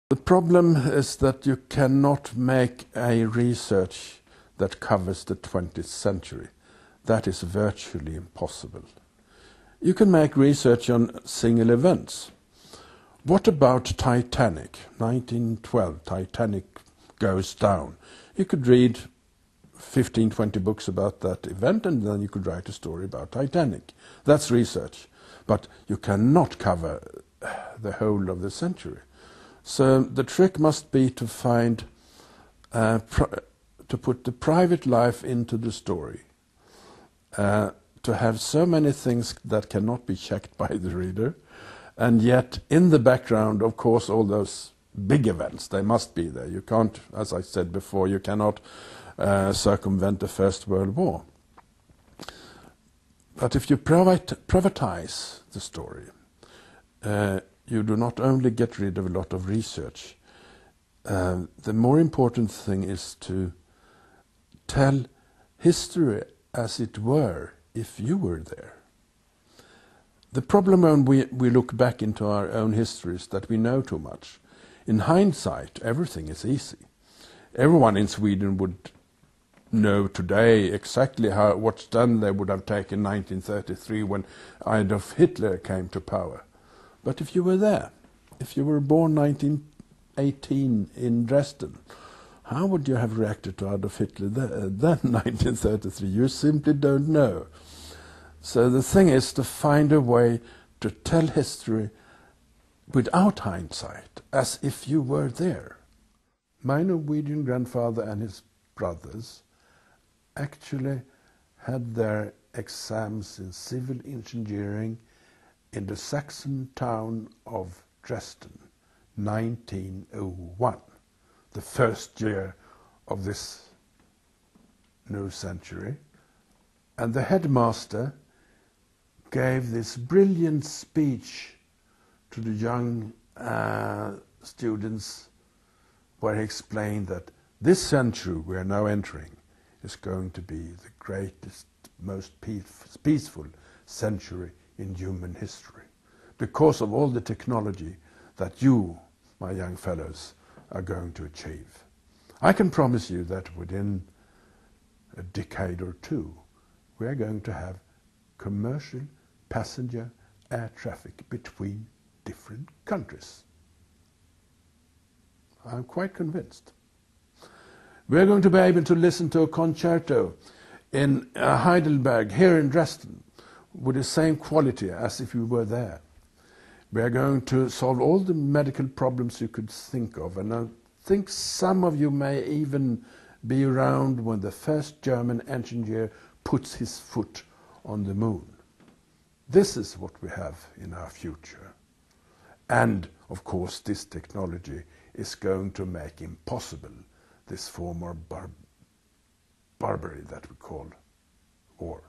The problem is that you cannot make a research that covers the 20th century. That is virtually impossible. You can make research on single events. What about Titanic? 1912, Titanic goes down. You could read 15, 20 books about that event, and then you could write a story about Titanic. That's research. But you cannot cover the whole of the century. So the trick must be to find, to put the private life into the story, to have so many things that cannot be checked by the reader, and yet in the background, of course, all those big events, they must be there. You can't, as I said before, you cannot circumvent the First World War. But if you privatize the story, you do not only get rid of a lot of research. The more important thing is to tell history as it were if you were there. The problem when we look back into our own history is that we know too much. In hindsight, everything is easy. Everyone in Sweden would know today exactly what stand they would have taken in 1933 when Adolf Hitler came to power. But if you were there, if you were born 1918 in Dresden, how would you have reacted to Adolf Hitler then 1933? You simply don't know. So the thing is to find a way to tell history without hindsight, as if you were there. My Norwegian grandfather and his brothers actually had their exams in civil engineering in the Saxon town of Dresden, 1901, the first year of this new century. And the headmaster gave this brilliant speech to the young students where he explained that this century we are now entering is going to be the greatest, most peaceful century in human history, because of all the technology that you, my young fellows, are going to achieve. I can promise you that within a decade or two, we are going to have commercial passenger air traffic between different countries. I'm quite convinced. We're going to be able to listen to a concerto in Heidelberg, here in Dresden, with the same quality as if we were there. We are going to solve all the medical problems you could think of, and I think some of you may even be around when the first German engineer puts his foot on the moon. This is what we have in our future. And, of course, this technology is going to make impossible this form of barbary that we call war.